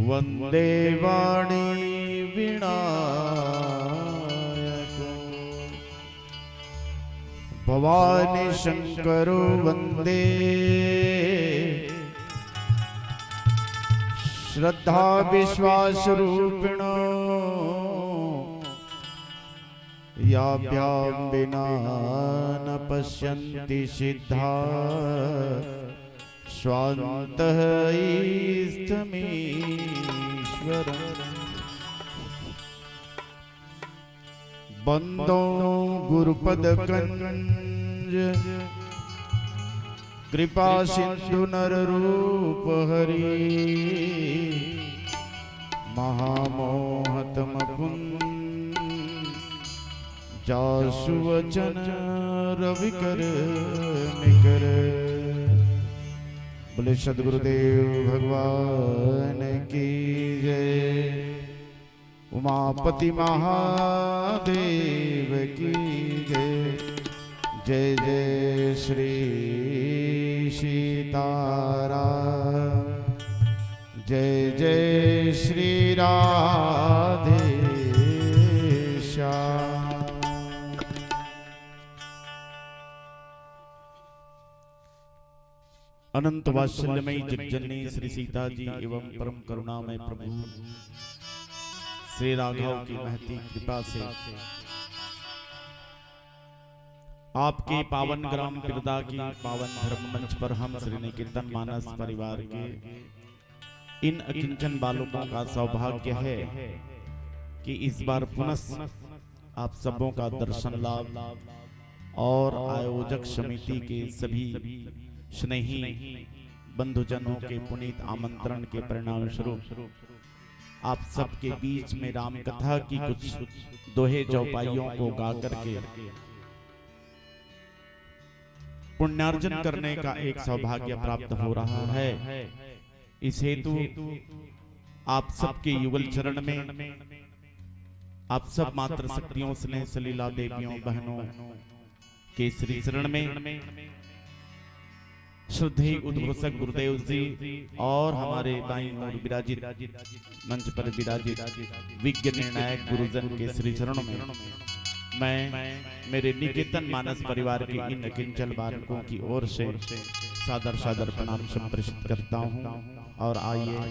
वंदे वाणी विनायको भवानी शंकरो वंदे श्रद्धा विश्वास रूपिणो याभ्यां विना न पश्यन्ति सिद्धा स्वान्तः ईष्टमीश्वरम् बंदो गुरुपद कंज कृपा सिंधु नर रूप हरि महामोहतम पुंज जासु वचन रवि कर निकर। बोले सद्गुरुदेव भगवान की जय। उमापति महादेव की जय। जय जय श्री सीताराम। जय जय श्री राधे श्याम। अनंत वात्सल्यमयी जगजननी श्री सीता जी एवं परम करुणामय प्रभु श्री राघव की महती कृपा से आपके पावन ग्राम बिरदा की पावन धर्म मंच पर हम श्री निकेतन मानस परिवार के इन अकिंचन बालकों का सौभाग्य है कि इस बार पुनः आप सबों का दर्शन लाभ और आयोजक समिति के सभी स्नेही बंधुजनों के पुनीत आमंत्रण के परिणाम स्वरूप आप सबके बीच में राम कथा की कुछ दोहे चौपाइयों को गा करके पुण्यार्जन करने का एक सौभाग्य प्राप्त हो रहा है। इस हेतु आप सबके युगल चरण में आप सब मात्र शक्तियों स्नेह सलीला देवियों बहनों के श्री चरण में श्रद्धेय उद्घोषक गुरुदेव जी और हमारे दाईं ओर विराजित मंच पर विराजित विज्ञ निर्णायक गुरुजन के श्री चरणों में मैं मेरे निकेतन मानस परिवार के इन अकिंचन बालकों की ओर से सादर सादर प्रणाम संप्रेषित करता हूं। और आइए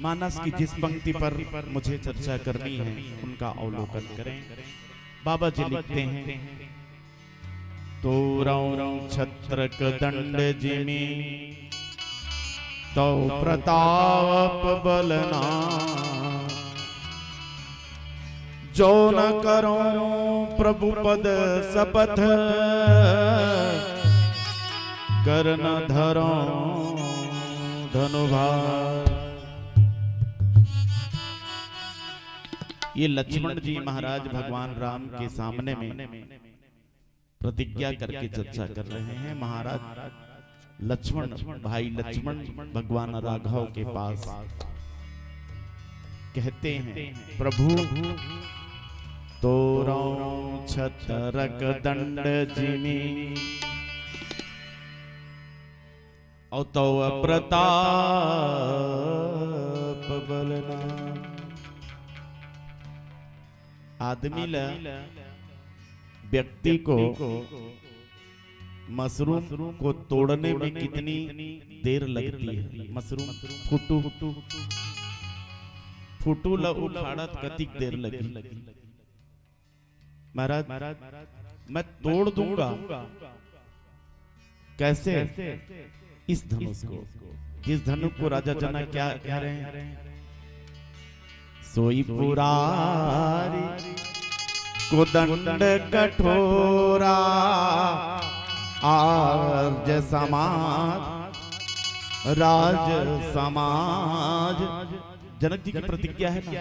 मानस की जिस पंक्ति पर मुझे चर्चा करनी है उनका अवलोकन करें। बाबा जी लिखते हैं तोरौ छत्रक दंड जिमी तो प्रताप बलना जो न करो प्रभु पद शपथ कर न धरो धनुभार। ये लक्ष्मण जी महाराज भगवान राम के सामने में प्रतिज्ञा करके चर्चा कर रहे हैं। महाराज लक्ष्मण भाई लक्ष्मण भगवान राघव के पास कहते हैं प्रभु तोरौ छत्रक दंड जिमी औ तो प्रताप बलना। आदमी व्यक्ति को मशरूम को तोड़ने में कितनी देर लगती है। मशरूम फुटू ल उखाड़त कतिक देर लगी। महाराज मैं तोड़ दूंगा कैसे इस धनुष को, जिस धनुष को राजा जनक क्या कह रहे हैं सोई पुरारी को दंड कठोरा आर्ज समाज राज समाज। जनक जी की प्रतिज्ञा है ना।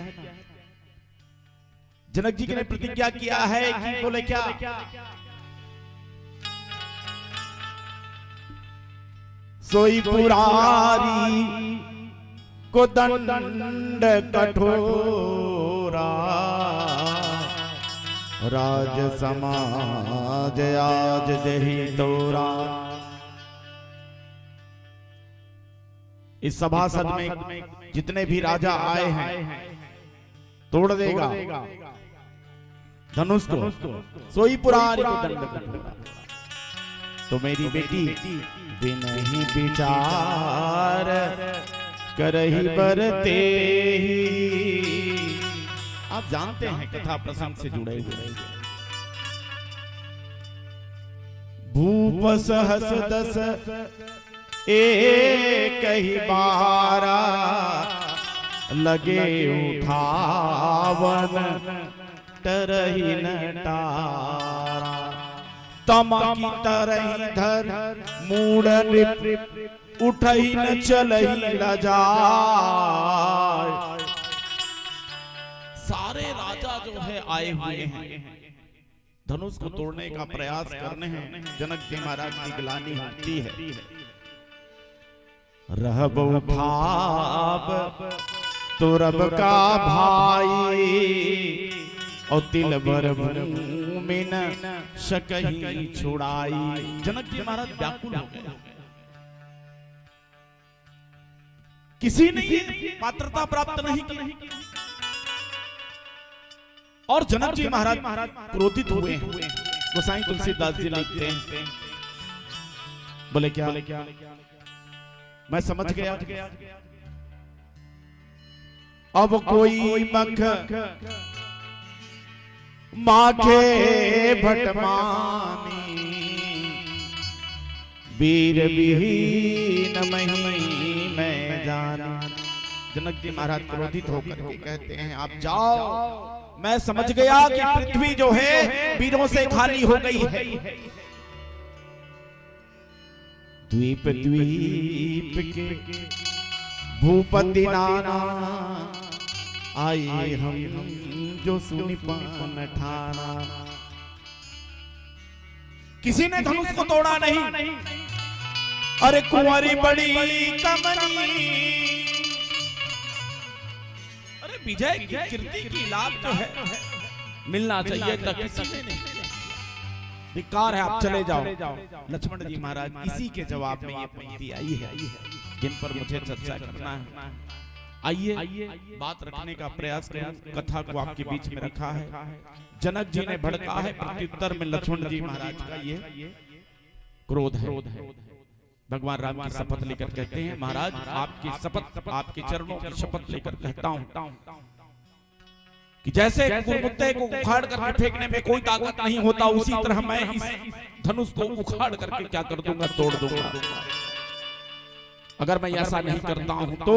जनक जी ने प्रतिज्ञा किया है कि बोले क्या सोई पुरारी को दंड कठोरा राज समाज आज जही तोरा। इस सभासद में जितने भी राजा आए हैं तोड़ देगा धनुष को, सोई पुरारी को दंड कठोरा। तो मेरी बेटी बिनहि विचार करहि बरते ही। आप जानते हैं कथा प्रसंग से जुड़े हुए। भूप सहस दस एक ही बारा लगे उठावन तरही न टारा। तमा की तरही धर मूड नृप उठही न चलही लजाय। सारे राजा जो है आए हुए हैं धनुष को तोड़ने का प्रयास करने हैं। जनक जी महाराज की गिलानी होती है। रहब उठाब तो रब का भाई और तिल बर भूमि न सकही छुड़ाई। जनक जी महाराज व्याकुल हो गए। किसी ने ये पात्रता प्राप्त नहीं की और जनक जी महाराज क्रोधित हुए हैं। गोसाई तुलसीदास जी लिखते हैं, बोले क्या मैं समझ गया अब कोई मख माखे भटमानी वीर विहीन मही मैं जाना। जनक जी महाराज क्रोधित होकर के कहते हैं आप जाओ, मैं समझ गया कि पृथ्वी जो है वीरों से खाली हो गई है। द्वीप द्वीप के भूपति नाना आए हम जो सुनि पान ठाना। किसी ने धनुष को तोड़ा नहीं। अरे कुंवारी बड़ी कमनी, अरे विजय की कीर्ति की लाभ तो है मिलना चाहिए तक किसी ने नहीं। धिक्कार है, आप चले जाओ। लक्ष्मण जी महाराज इसी के जवाब में ये पंक्ति आई है जिन पर मुझे चर्चा करना है। आइए बात रखने का प्रयास करूं। कथा को आपके बीच में रखा है। जनक जी ने भड़का है, प्रत्युत्तर में लक्ष्मण जी महाराज का ये क्रोध है। भगवान राम की शपथ लेकर कहते हैं महाराज आपकी शपथ, आपके चरणों की शपथ लेकर कहता हूं कि जैसे कुत्ते को उखाड़ करके फेंकने में कोई ताकत नहीं होता, उसी तरह मैं इस धनुष को उखाड़ करके क्या कर दूंगा, तोड़ दूंगा। अगर मैं ऐसा नहीं करता हूं तो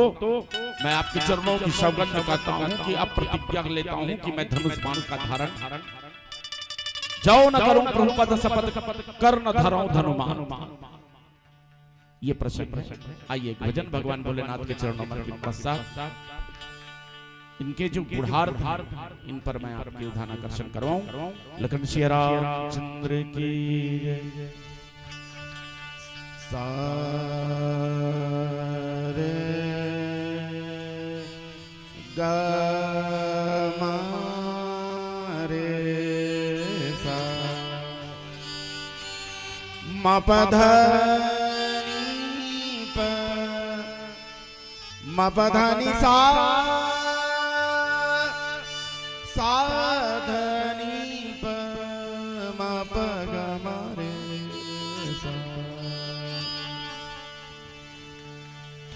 मैं आपके चरणों की सौगंध करता हूं कि अब प्रतिज्ञा लेता हूं कि मैं धनुष बाण का धारण जाओ न करूं प्रभुपद शपथ कर न धरो धनुमान। ये प्रसंग है। आइए भजन भगवान भोलेनाथ के चरणों में पश्चात इनके जो बुढ़ार धार इन पर मैं आपकी उधान आकर्षण करवाऊं। लखन श्री रामचंद्र की जय। सारे गा रे सा म प ध नि प म प ध नि सा सा ध नि प म प ग म रे सा।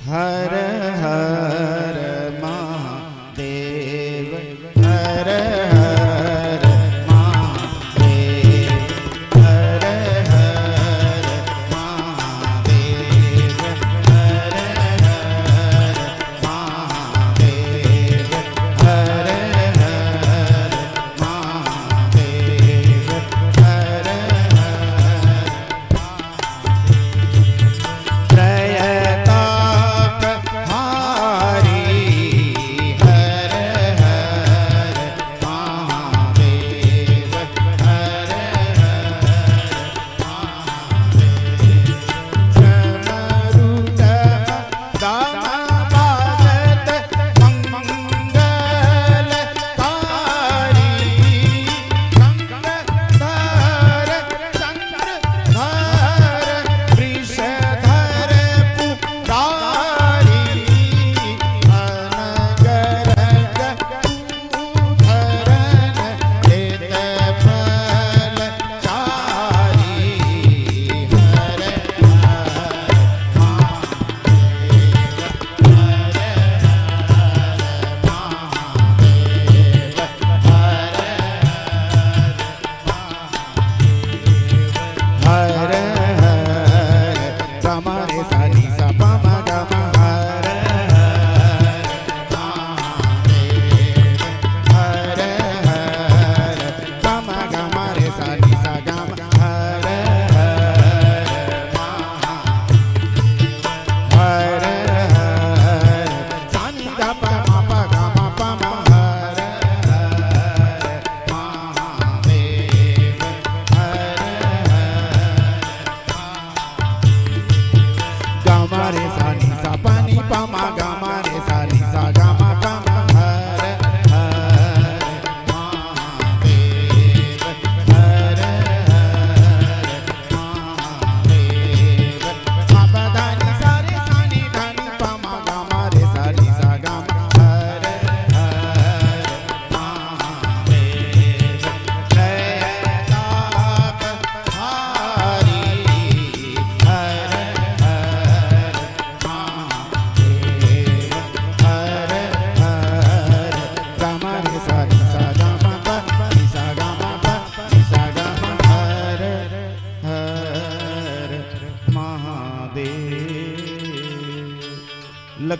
हर हर महादेव हर हर महादेव हर हर महादेव हर हर महादेव हर हर महादेव हर हर प्रयता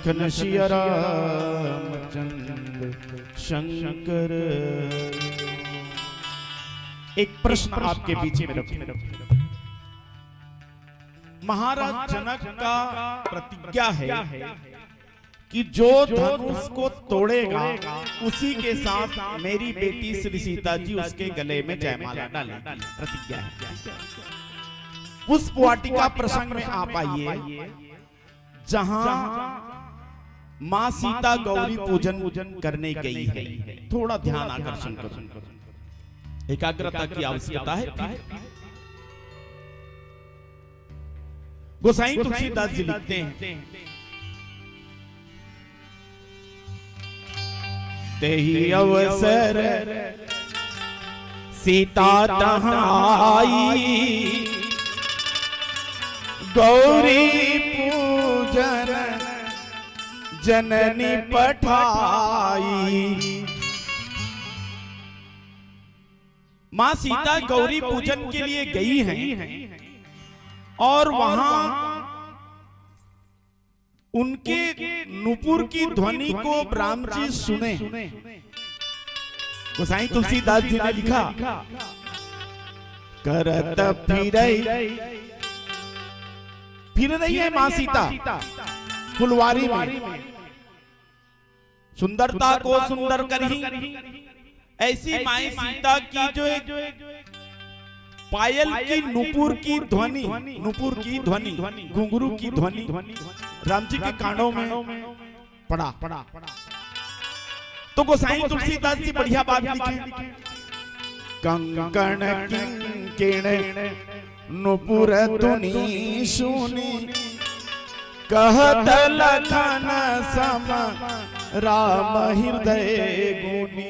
लखन सिया रामचंद्र शंकर। एक प्रश्न आपके बीच में रखूं। महाराज जनक का प्रतिज्ञा है कि जो धनुष को तोड़ेगा उसी के साथ मेरी बेटी श्री सीता जी उसके गले में जयमाला डालेगी, प्रतिज्ञा है। पुष्प वाटिका प्रसंग में आप आइए जहां मां सीता गौरी पूजन करने गई है। थोड़ा ध्यान आकर्षण करो, एकाग्रता की आवश्यकता है। गोसाई तुलसीदास जी लिखते हैं, तेहि अवसर सीता तहाँ आई, गौरी पूजन जननी पठाई। मां सीता गौरी पूजन के लिए गई हैं और वहां उनके नुपुर की ध्वनि को राम जी सुने। गोसाई तुलसीदास जी ने लिखा, करत फिर रही है मां सीता फुलवारी में, सुंदरता को सुंदर करही। ऐसी माई सीता की जो पायल की नुपुर की ध्वनि, घुंघरू की ध्वनि राम जी के कानों में पड़ा। तो गोसाई तुलसीदास जी बढ़िया बात लिखे, कंकण किंकिण नुपुर धुनि सुनी, कहत लखन सम राम हृदय गुनी।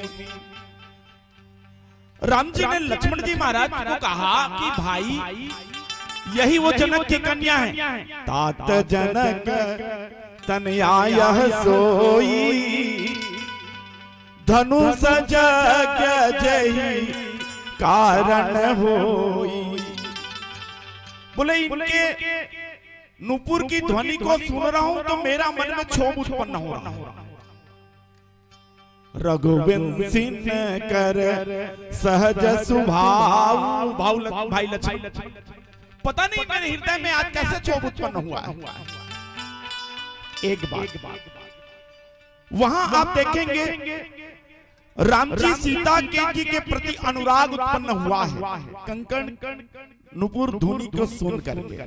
राम जी ने लक्ष्मण जी महाराज को कहा कि भाई यही वो जनक की कन्या है। तात जनक तनया यह सोई, धनुष जग जही कारण होई। बोले इनके नुपुर की ध्वनि को सुन रहा हूं तो मेरा मन में क्षोभ उत्पन्न हो रहा। रघुवंशीन कर सहज स्वभाव, भाई लक्ष्मण पता नहीं मेरे हृदय में आज कैसे क्षोभ उत्पन्न हुआ है। एक बात वहां आप देखेंगे राम जी सीता जी के प्रति अनुराग उत्पन्न हुआ है, कंकण नुपुर ध्वनि को सुन करके।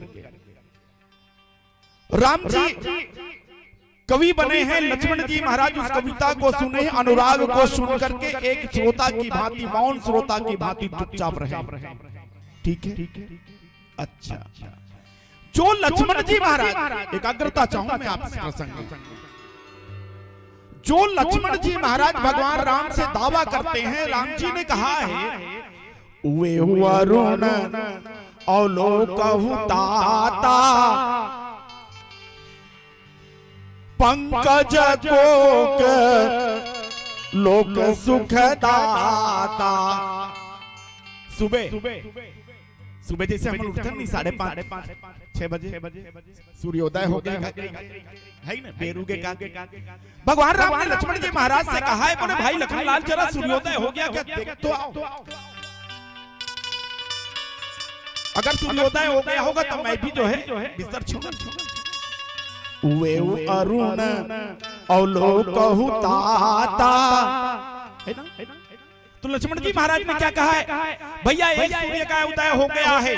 राम जी कवि बने हैं, लक्ष्मण जी महाराज उस कविता को सुने, अनुराग को सुन करके एक श्रोता की भांति, मौन श्रोता की भांति चुपचाप रहे। ठीक है, अच्छा। जो लक्ष्मण जी महाराज, एकाग्रता चाहूं मैं आपसे प्रसंग, जो लक्ष्मण जी महाराज भगवान राम से दावा करते हैं, राम जी ने कहा है, उवे हुआ ऋण अवलोकहु ताता, पंकज कोक लोक सुख दाता। सुबह जैसे हम उठते नहीं 5:30 6 बजे सूर्योदय हो गया है ना, बेरू के काके। भगवान राम ने लक्ष्मण जी महाराज से कहा है, बोले भाई लखनलाल जरा सूर्योदय हो गया क्या, देख तो आओ। अगर सूर्योदय हो गया होगा तो मैं भी जो है बिस्तर छोड़ वे अरुण अवलोकहु ताता, है ना। तो लक्ष्मण जी महाराज ने क्या कहा है, भैया एक सूर्य का उदय हो गया है।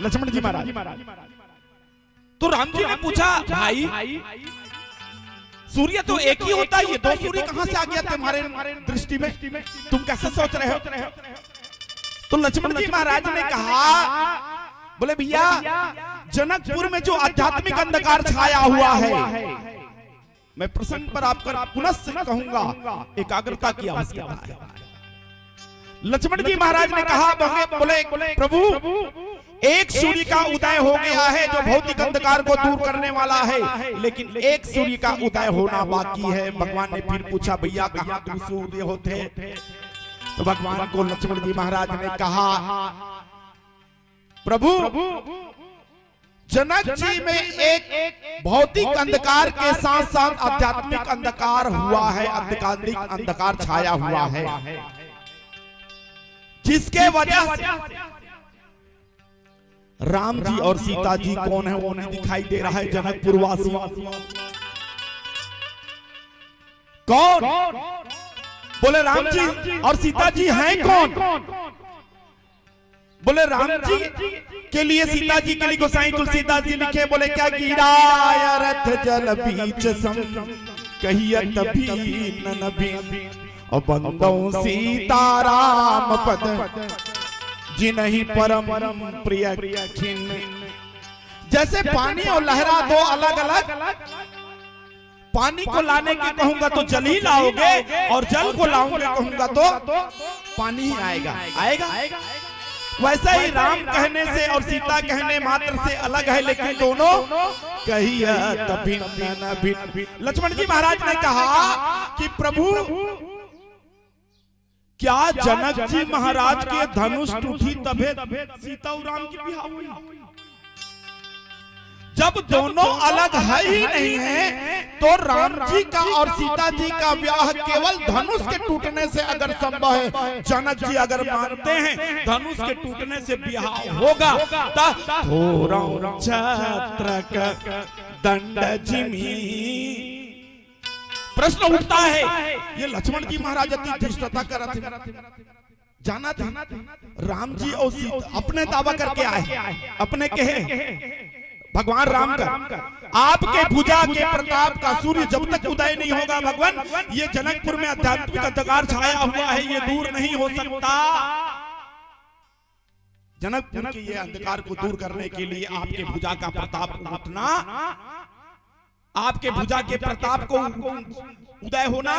लक्ष्मण जी महाराज, तो राम जी ने पूछा, भाई सूर्य तो एक ही होता है, ये दो सूर्य कहां से आ गया तुम्हारे दृष्टि में, तुम कैसे सोच रहे हो। तो लक्ष्मण जी महाराज ने कहा, बोले भैया जनकपुर में जो आध्यात्मिक अंधकार छाया हुआ है, मैं प्रसंग पर आपका पुनः से कहूंगा, एकाग्रता की आवश्यकता है। लक्ष्मण जी महाराज ने कहा, बोले प्रभु एक सूर्य का उदय हो गया है जो भौतिक अंधकार को दूर करने वाला है, लेकिन एक सूर्य का उदय होना बाकी है। भगवान ने फिर पूछा, भैया कहां तुम सूर्य होते। तो भगवान को लक्ष्मण जी महाराज ने कहा, प्रभु जनक जी में एक भौतिक अंधकार के साथ साथ आध्यात्मिक अंधकार हुआ है, आध्यात्मिक अंधकार छाया हुआ है, जिसके वजह से राम जी और सीता जी कौन है वो नहीं दिखाई दे रहा है। जनकपुर वासी कौन? बोले राम जी और सीता जी हैं कौन? बोले राम जी के लिए सीता जी के लिए गोसाई तुलसीदास जी लिखे, बोले क्या गिरा रथ जल बीच सम कहियत भी नबी और बंदो सीताराम पद जिन्हीं परम प्रिय खिन। जैसे पानी और लहरा दो अलग अलग, पानी को लाने की कहूंगा तो जल ही लाओगे, और जल को लाऊंगा कहूंगा तो पानी ही आएगा आएगा। वैसा ही राम कहने से और सीता कहने मात्र से अलग है, लेकिन दोनों कहियत भिन्न भिन्न। लक्ष्मण जी महाराज ने कहा कि प्रभु क्या जनक जी महाराज के धनुष टूटी तबे सीता और राम की ब्याह हुई? जब दोनों अलग है ही नहीं है तो राम जी का और सीता जी का ब्याह केवल धनुष के टूटने से अगर संभव है, जनक जी अगर मानते हैं धनुष के टूटने से ब्याह होगा, तो छत्र दंड जिमी। प्रश्न उठता है, ये लक्ष्मण जी महाराज अति धृष्टता कर रहे थे, जाना था राम जी और सीता अपने दावा करके आए, अपने कहे भगवान राम का आपके भुजा के प्रताप का सूर्य जब तक उदय नहीं होगा भगवान, ये जनकपुर में आध्यात्मिक अंधकार छाया हुआ है, ये दूर नहीं हो सकता। जनकपुर के ये अंधकार को दूर करने के लिए आपके भुजा का प्रताप उठना, आपके भुजा के प्रताप को उदय होना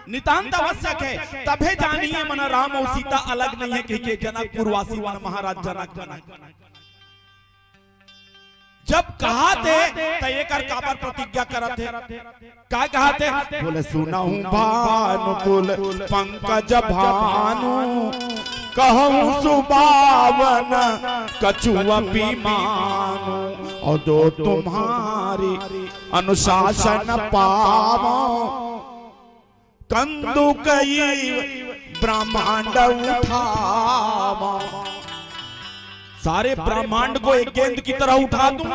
नितांत आवश्यक है। तबे जानिए मन राम और सीता अलग नहीं है, कि जनकपुर वासी मन महाराज जनक जब कहा थे तो एक काबर प्रतिज्ञा करते, क्या कहा थे? बोले सुनाऊं भानुकुल पंकज भानु कहूं सुबावन कछुआ मानो, और जो तुम्हारी अनुशासन पावो कंदु कई ब्रह्मांड उठावो। सारे ब्रह्मांड को एक गेंद की तरह उठा दूं।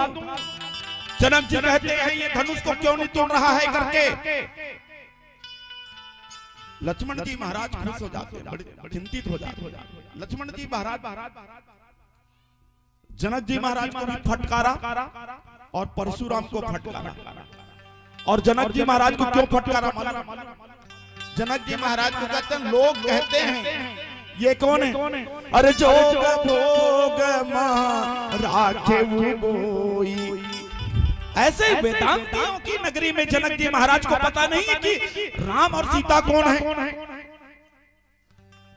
जनक जी कहते हैं ये धनुष को क्यों नहीं तोड़ रहा है करके। लक्ष्मण जी महाराज खुश हो जाते हैं, बड़े चिंतित हो जाते हैं। लक्ष्मण जी महाराज जनक जी महाराज को भी फटकारा और परशुराम को फटकारा। और जनक जी महाराज को क्यों फटकारा? जनक जी महाराज को कहते हैं, लोग कहते हैं ये कौन है? अरे जोग भोग राखे वो बोई। ऐसे वेदांतियों की नगरी में जनक जी महाराज को पता नहीं है कि राम और सीता कौन है।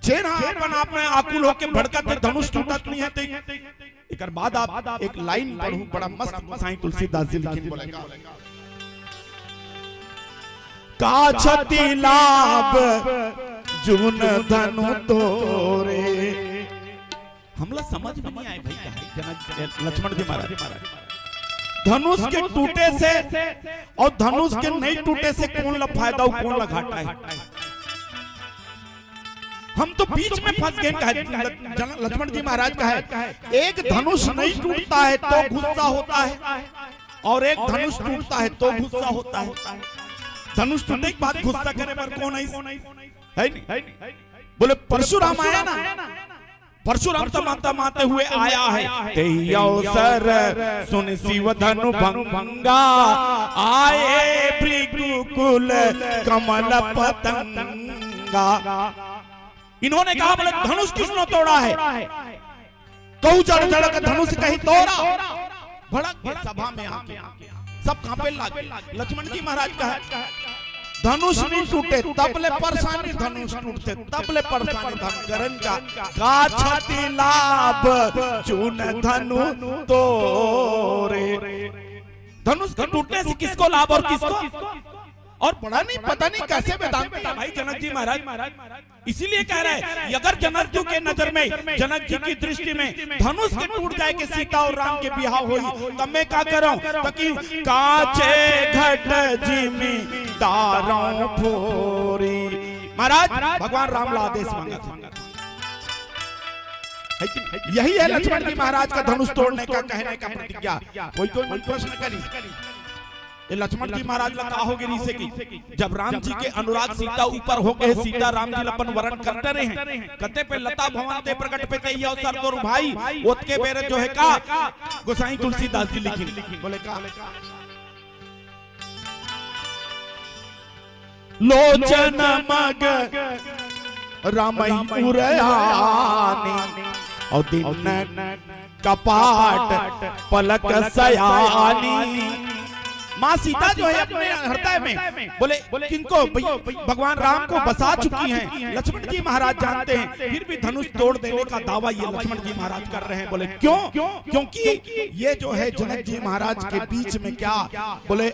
जेना अपन आप में आकुल होके भड़कते धनुष टूटत नहीं है। एक बाद आप एक लाइन पढ़ू, बड़ा मस्त गोसाई तुलसीदास जी लिखिन, बोलेगा का छति लाभ जून धनु तोरे। हमला समझ में नहीं आए भाई क्या है। जनक लक्ष्मण जी महाराज धनुष के टूटे से और धनुष के नहीं टूटे से कौन ला फायदा और कौन ला घाटा है? हम तो बीच में फंस गए। लक्ष्मण जी महाराज का है एक धनुष नहीं टूटता है तो गुस्सा होता है, और एक धनुष टूटता है तो गुस्सा होता है। धनुष टूटने के बाद गुस्सा करे पर कौन है नहीं? बोले परशुराम आया ना, परशुराम तमाता माते हुए आया है। तेहि अवसर सुन शिव धनु भंगा, आए भृगुकुल कमल पतंगा। इन्होंने कहा बोले धनुष किसने तोड़ा है? कहू जड़ जड़ का धनुष कहीं तोड़ा। भड़क के सभा में आके सब कांपे लगे। लक्ष्मण जी महाराज का धनुष नहीं टूटे तबले परेशानी, धनुष टूटते तबले परेशानी। धनकरण का छति लाभ चून धनु तोरे। धनुष के टूटने से किसको लाभ और किसको? और बड़ा नहीं पता नहीं कैसे वेदांत किया भाई जनक जी महाराज। इसीलिए कह रहे हैं अगर जनक जी के नजर में, जनक जी की दृष्टि में धनुष के टूट जाए कि सीता और राम के बिहाव होई, तब मैं क्या करूं? ताकि काचे घट जिमी दारों फोरी। महाराज भगवान राम ला आदेश मांगा था, यही है लक्ष्मण जी महाराज का धनुष तोड़ने का, कहने का प्रतिज्ञा। कोई कोई प्रश्न करी, ये लक्ष्मण जी महाराज लगा होगे रीसे की जब राम जी के अनुराग सीता ऊपर हो गए, सीता राम जी अपन वरण करते रहे, कते पे लता भवन ते प्रकट पे ते अवसर तो भाई ओत के बेरे जो है का गोसाई तुलसीदास जी लिखी, बोले का लोचन मग रामई उरयानी और दिन कपाट पलक सयानी। माँ सीता जो है अपने हृदय में बोले किनको भगवान राम को बसा चुकी हैं, लक्ष्मण जी महाराज जानते हैं, फिर भी धनुष तोड़ देने का दावा ये लक्ष्मण जी महाराज कर रहे हैं। बोले क्यों? क्योंकि ये जो है जनक जी महाराज के बीच में क्या बोले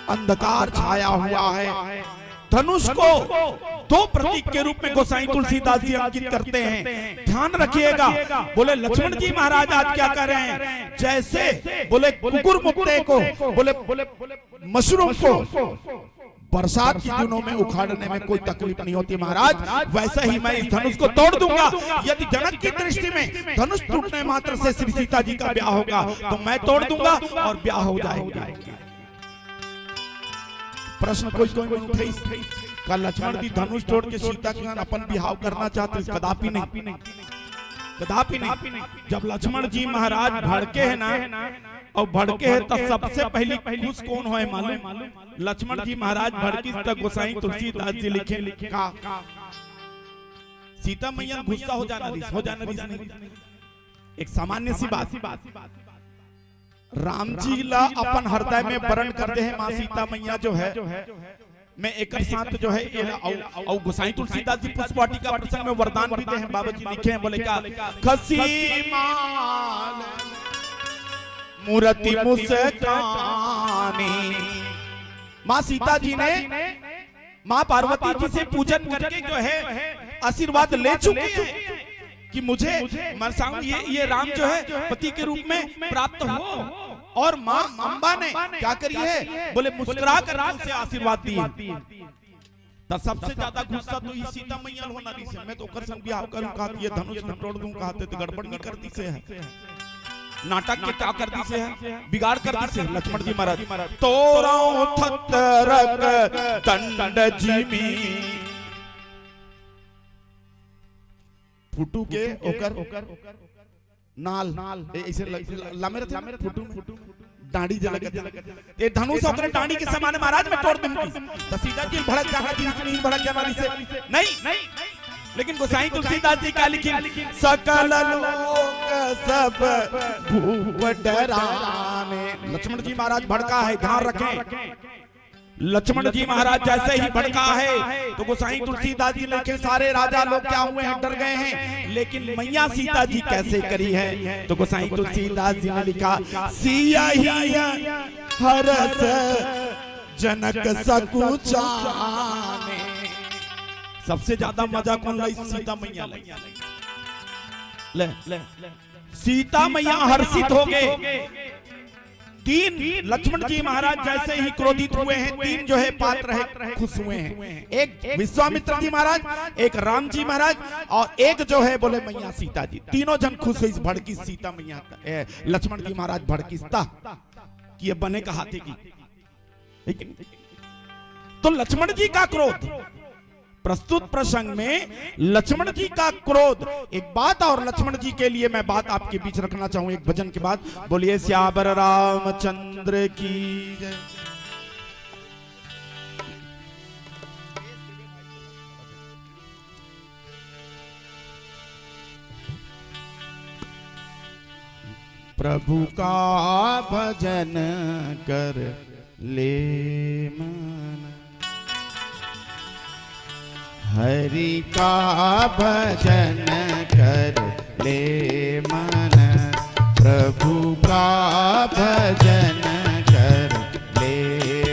अंधकार छाया हुआ है। धनुष को दो प्रतीक के रूप में गोसाई तुलसीदास जी अंकित करते हैं, ध्यान रखिएगा। बोले लक्ष्मण जी महाराज आज क्या कर रहे हैं? जैसे बोले कुकुर मुक्ते को बोले मशरूम को बरसात के दिनों में उखाड़ने में कोई तकलीफ नहीं होती महाराज, वैसा ही मैं इस धनुष को तोड़ दूंगा। यदि जनक की दृष्टि में धनुष टूटने मात्र से श्री सीता जी का ब्याह होगा तो मैं तोड़ दूंगा और ब्याह हो जाएगा। प्रश्न कोई उठे का लक्ष्मण जी धनुष तोड़ के सीता के साथ अपन बिहाव करना चाहते? कदापि नहीं, कदापि नहीं। जब लक्ष्मण जी महाराज भड़के है ना और भड़के है तब सबसे पहली खुश कौन होए मालूम? लक्ष्मण जी महाराज भड़की तक गोसाई तुलसीदास जी लिखे का सीता मैया गुस्सा हो जाना रिस नहीं। एक सामान्य सी बात, राम जी ला अपन हृदय में वरण करते हैं माँ सीता मैया जो है, मैं एक साथ जो है और गोसाई तुलसीदास जी पुष्प वाटिका प्रसंग में वरदान भी दे हैं, बाबा जी लिखे हैं। बोले क्या खसी माल मूर्ति मुस्कानी। माँ सीता जी ने माँ पार्वती जी से पूजन करके जो है आशीर्वाद ले चुकी है कि मुझे ये राम जो है पति के रूप में प्राप्त हो। और माँ अम्बा ने क्या करी है? बोले मुस्कुरा कर उसे आशीर्वाद दिए। तो सबसे ज्यादा गुस्सा तो ये सीता मैया होना रही से, मैं तो कर संग बियाह करूं कहा ये धनुष न तोड़ दूं कहते तो गड़बड़ नहीं करती से है, नाटक के क्या करती से है, बिगाड़ करती से। लक्ष्मण जी महाराज तोराओ थतरक दंड जीमी फुटू के ओकर नाल ऐसे लामे रहते हैं फुटू में डांडी जलक ये धनुष ओकर डांडी के समान महाराज में तोड़ दूंगी। तो सीता जी भड़क जाना जी नहीं भड़क जाना से नहीं। लेकिन गोसाई तुलसीदास जी का लिखी सकल लोक सब भूप डराने। लक्ष्मण जी महाराज भड़का है, ध्यान रखें। लक्ष्मण जी महाराज जैसे ही भड़का है तो गोसाई तुलसीदास जी लिखे सारे राजा लोग क्या हुए हैं? डर गए हैं। लेकिन मैया सीता जी कैसे करी है? तो गोसाई तुलसीदास जी ने लिखा सिया हरस जनक सकुचाने। सबसे ज्यादा मजा कौन लाई? सीता मैया लाई। ले सीता मैया हर्षित हो गए। तीन लक्ष्मण जी महाराज जैसे ही क्रोधित हुए हैं, तीन जो है पात्र है खुश हुए हैं। एक विश्वामित्र जी महाराज, एक राम जी महाराज और एक जो है बोले मैया सीता जी। तीनों जन खुश हुई भड़की सीता मैया लक्ष्मण जी महाराज भड़किस्ता कि ये बने का हाथी की। तो लक्ष्मण जी का क्रोध प्रस्तुत प्रसंग में लक्ष्मण जी का क्रोध। एक बात और लक्ष्मण जी के लिए मैं बात आपके बीच रखना चाहूं एक भजन के बाद। बोलिए श्यावर रामचंद्र की जय। प्रभु का भजन कर ले मन, हरि का भजन कर ले मन, प्रभु का भजन कर ले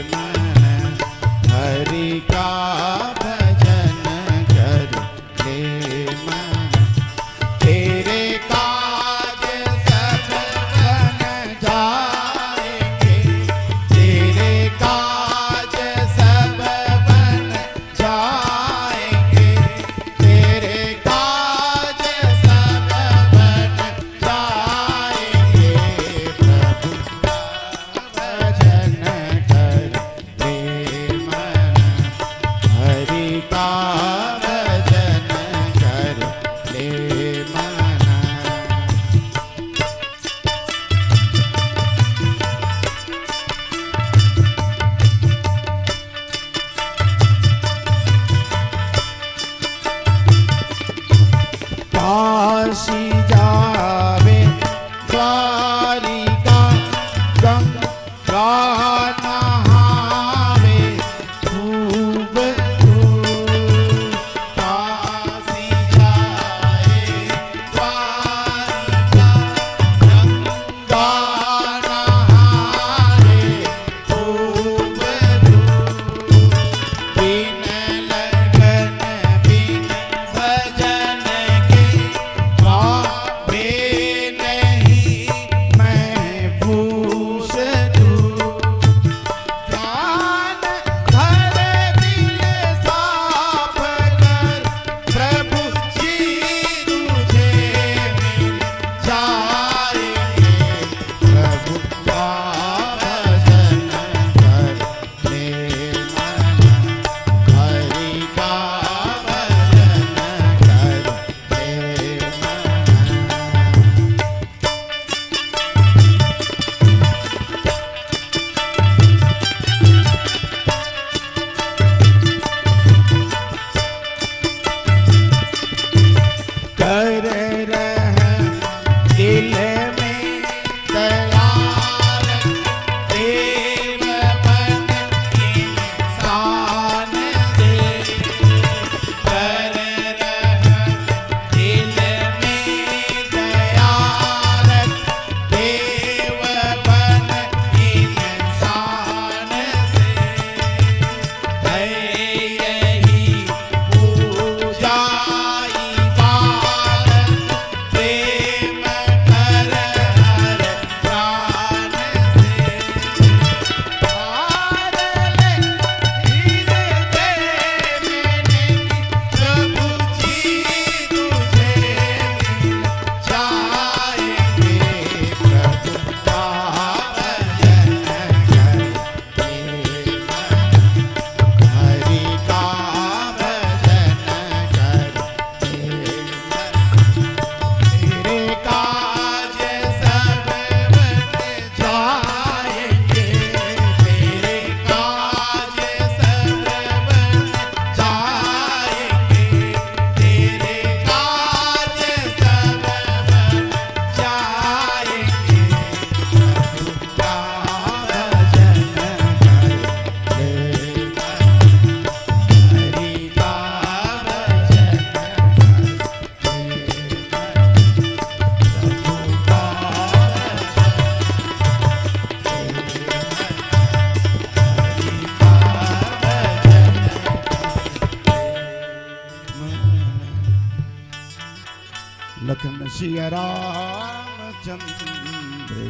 लखन सिया रामचंद्र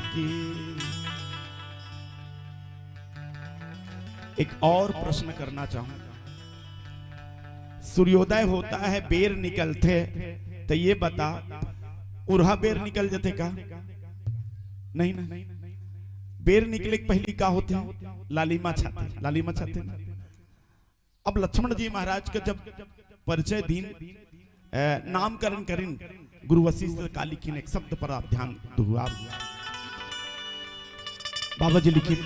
की। एक और प्रश्न करना चाहूंगा। सूर्योदय होता है, बेर निकलते, तो ये बता उरहा बेर निकल जाते का? नहीं ना, बेर निकले पहली का होते हैं लालिमा छाते, लालिमा छाते ना। अब लक्ष्मण जी महाराज का जब परिचय दिन नामकरण करें गुरु वशिष्ठ का लिखिन एक शब्द पर आप ध्यान दो। आप बाबा जी लिखिन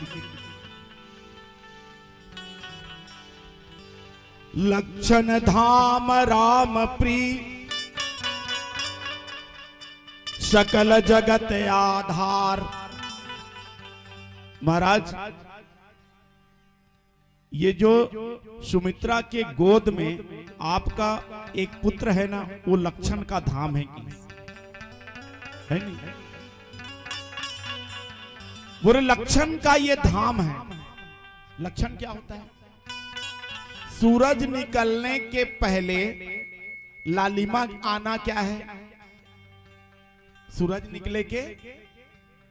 लक्षण धाम राम प्रिय सकल जगत आधार। महाराज ये जो सुमित्रा के गोद में आपका एक पुत्र है ना, वो लक्षण का धाम है कि है नहीं? वो लक्षण का ये धाम है। लक्षण क्या होता है? सूरज निकलने के पहले लालिमा आना क्या है? सूरज निकले के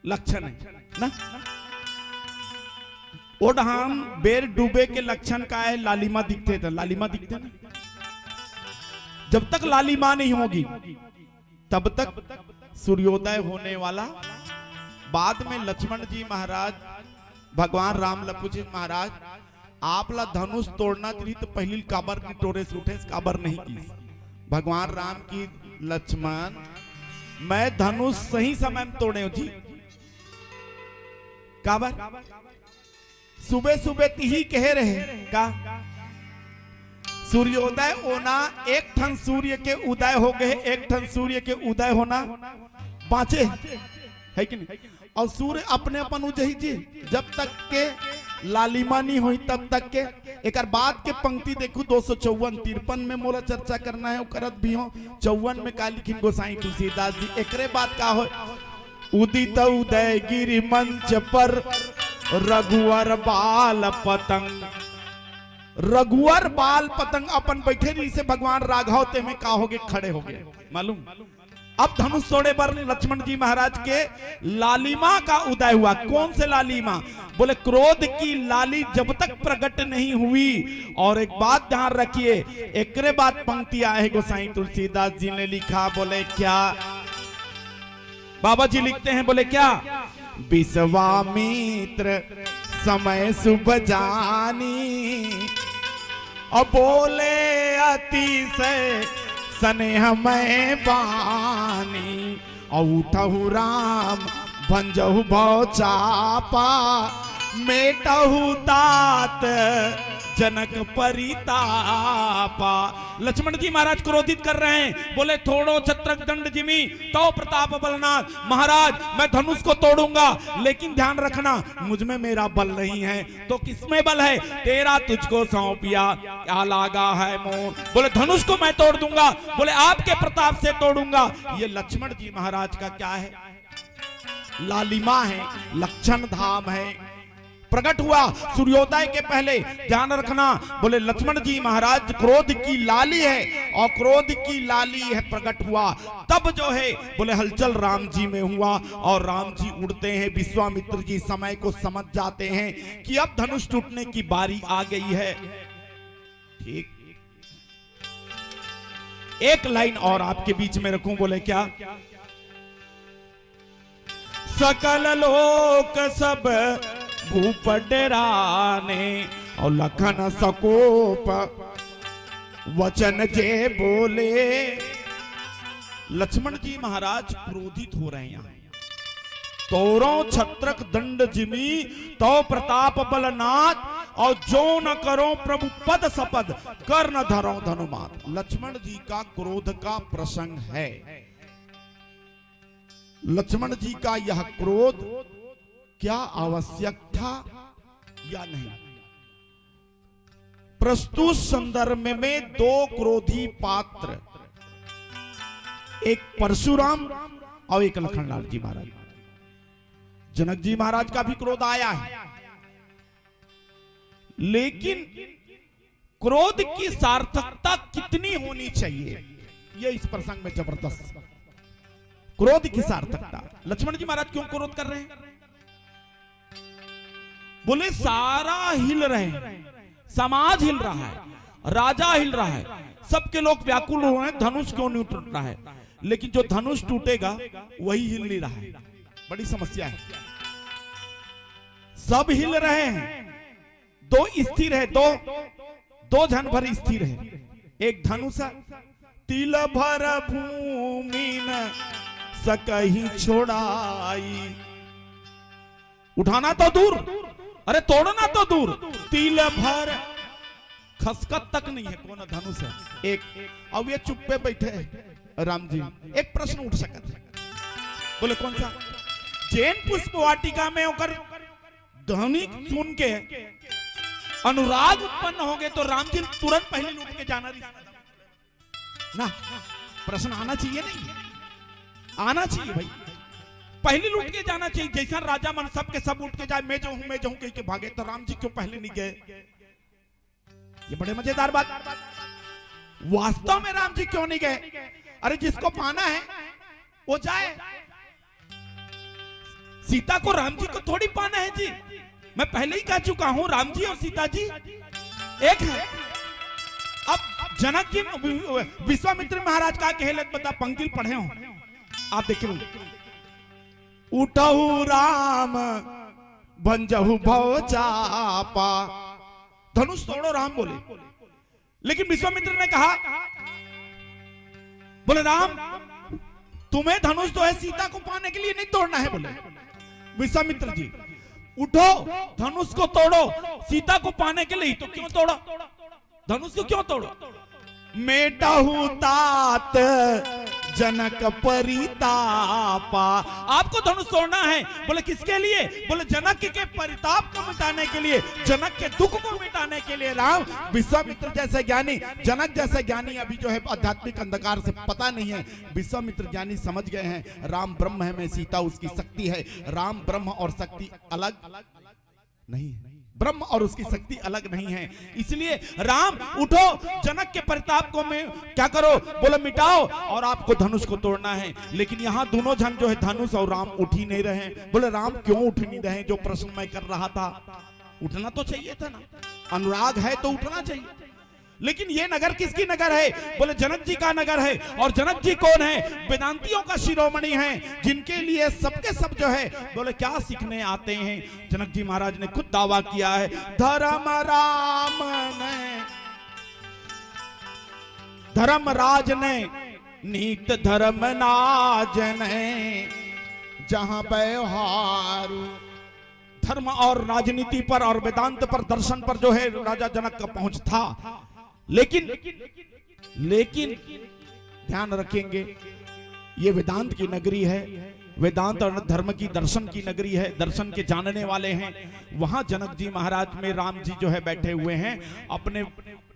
लक्षण है ना। ओढ़ान बेर डूबे के लक्षण का है, लालिमा दिखते थे, लालिमा दिखते ना। जब तक लालिमा नहीं होगी तब तक सूर्योदय होने वाला। बाद में लक्ष्मण जी महाराज भगवान राम लखन जी महाराज आपला धनुष तोड़ना थी तो पहली काबर ने टोरे सूठे काबर नहीं की। भगवान राम की लक्ष्मण मैं धनुष सही समय में तोड़े जी काबर सुबह सुबह ही कह रहे का सूर्योदय होना, एक ठन सूर्य के उदय हो गए, एक ठन सूर्य के उदय होना पांचे है कि नहीं। और सूर्य अपने अपन उजही जी जब तक के लालिमा नहीं हुई तब तक के एक बात के पंक्ति देखू 254-53 में मोला चर्चा करना है करत भी हो 54 में का लिखिन गोसाई तुलसीदास जी एकरे बात का हो उदित उदय गिरि मंच पर रघुवर बाल पतंग रघुवर बाल पतंग अपन बैठे रही से भगवान राघव ते में का हो गए खड़े हो गए मालूम। अब धनुष तोड़े पर लक्ष्मण जी महाराज के लालिमा का उदय हुआ। कौन से लालिमा? बोले क्रोध की लाली जब तक प्रकट नहीं हुई। और एक बात ध्यान रखिए एकरे बाद पंक्ति आए गोसाई तुलसीदास जी ने लिखा बोले क्या बाबा जी लिखते हैं बोले क्या विश्वामित्र समय शुभ जानी और बोले अतिशय स्नेह में बानी और उठहु राम भंजहु भव चापा मेटहु तात जनक परितापा। लक्ष्मण जी महाराज क्रोधित कर रहे हैं बोले थोड़ो छत्रक दंड जिमी तो प्रताप बलनाथ महाराज मैं धनुष को तोड़ूंगा लेकिन ध्यान रखना मुझ में मेरा बल नहीं है। तो किसमें बल है? तेरा तुझको सौंपिया क्या लागा है मोर। बोले धनुष को मैं तोड़ दूंगा बोले आपके प्रताप से तोड़ूंगा। ये लक्ष्मण जी महाराज का क्या है? लालिमा है, लक्षण धाम है, प्रकट हुआ सूर्योदय के पहले। ध्यान रखना बोले लक्ष्मण जी महाराज क्रोध की लाली है और क्रोध की लाली है प्रकट हुआ तब जो है बोले हलचल राम जी में हुआ और राम जी उड़ते हैं। विश्वामित्र जी समय को समझ जाते हैं कि अब धनुष टूटने की बारी आ गई है। ठीक एक लाइन और आपके बीच में रखूं बोले क्या सकल लोक सब भूप डराने और लखन सकोप वचन जे बोले। लक्ष्मण जी महाराज क्रोधित हो रहे हैं यहां तोरो छत्रक दंड जिमी तो प्रताप बलनाथ और जो न करो प्रभु पद सपद कर न धरो धनुमात। लक्ष्मण जी का क्रोध का प्रसंग है। लक्ष्मण जी का यह क्रोध क्या आवश्यक था या नहीं? प्रस्तुत संदर्भ में दो क्रोधी पात्र एक परशुराम और एक लखनलाल जी महाराज। जनक जी महाराज का भी क्रोध आया है लेकिन क्रोध की सार्थकता कितनी होनी चाहिए यह इस प्रसंग में जबरदस्त। क्रोध की सार्थकता लक्ष्मण जी महाराज क्यों क्रोध कर रहे हैं? बोले सारा हिल रहे हैं, समाज हिल रहा है, राजा हिल रहा है, सबके लोग व्याकुल हो रहे हैं धनुष क्यों नहीं टूट रहा है। लेकिन जो धनुष टूटेगा वही हिल नहीं रहा है। बड़ी समस्या है। सब हिल रहे हैं, दो स्थिर है, दो जन भर स्थिर है। एक धनुष तिल भर भूमि न सकही छोड़ाई। उठाना तो दूर अरे तोड़ना तो दूर तिल भर खसकत तक नहीं है। कौन धनुष है एक। अब ये चुप पे बैठे हैं राम जी। एक प्रश्न उठ सकता है बोले कौन सा? जैन पुष्प वाटिका में होकर ध्वनि सुन के अनुराग उत्पन्न हो गए तो राम जी तुरंत पहले लूट के जाना ना। प्रश्न आना चाहिए नहीं? आना चाहिए भाई, पहले लूट के जाना चाहिए। जैसा राजा मन सब के सब उठ के जाए मैं जो हूं कह के भागे तो राम जी क्यों पहले नहीं गए? ये बड़े मजेदार बात। वास्तव में राम जी क्यों नहीं गए? अरे जिसको पाना है वो जाए। सीता को राम जी को थोड़ी पाना है जी। मैं पहले ही कह चुका हूं राम जी और सीता जी एक है। अब जनक जी विश्वामित्र महाराज का कहे बता पंक्ति पढ़े हो आप देखिए। उठहु राम भंजहु भव चापा। धनुष तोड़ो राम बोले। लेकिन विश्वामित्र ने कहा बोले राम तुम्हें धनुष तो है सीता को पाने के लिए नहीं तोड़ना है। बोले विश्वामित्र जी उठो धनुष को तोड़ो सीता को पाने के लिए। तो क्यों तोड़ो धनुष को? क्यों तोड़ो? मेटहु तात जनक परितापा। आपको धनुष तोड़ना है, बोले किसके लिए? बोले जनक के परिताप को मिटाने के लिए, जनक के दुख को मिटाने के लिए। राम विश्वामित्र जैसे ज्ञानी, जनक जैसे ज्ञानी अभी जो है आध्यात्मिक अंधकार से पता नहीं है, विश्वामित्र ज्ञानी समझ गए हैं राम ब्रह्म है, मैं सीता उसकी शक्ति है। राम ब्रह्म और शक्ति अलग नहीं है, ब्रह्म और उसकी शक्ति अलग नहीं है। इसलिए राम उठो, जनक के परिताप को में क्या करो? बोले मिटाओ, और आपको धनुष को तोड़ना है। लेकिन यहाँ दोनों जन जो है धनुष और राम उठ ही नहीं रहे। बोले राम क्यों उठ नहीं रहे? जो प्रश्न मैं कर रहा था, उठना तो चाहिए था ना, अनुराग है तो उठना चाहिए। लेकिन ये नगर किसकी नगर है? बोले जनक जी का नगर है। और जनक जी कौन है? वेदांतियों का शिरोमणि है, जिनके लिए सबके सब जो है बोले क्या सीखने आते हैं। जनक जी महाराज ने खुद दावा किया है, धर्म राम ने, धर्मराज ने, नीत धर्म नाज ने, जहां व्यवहार। धर्म और राजनीति पर और वेदांत पर, दर्शन पर जो है राजा जनक का पहुंच था। लेकिन ध्यान रखेंगे, ये वेदांत की नगरी है, वेदांत और धर्म की, दर्शन की नगरी है, दर्शन के जानने वाले हैं। वहां जनक जी महाराज में राम जी जो है बैठे हुए हैं अपने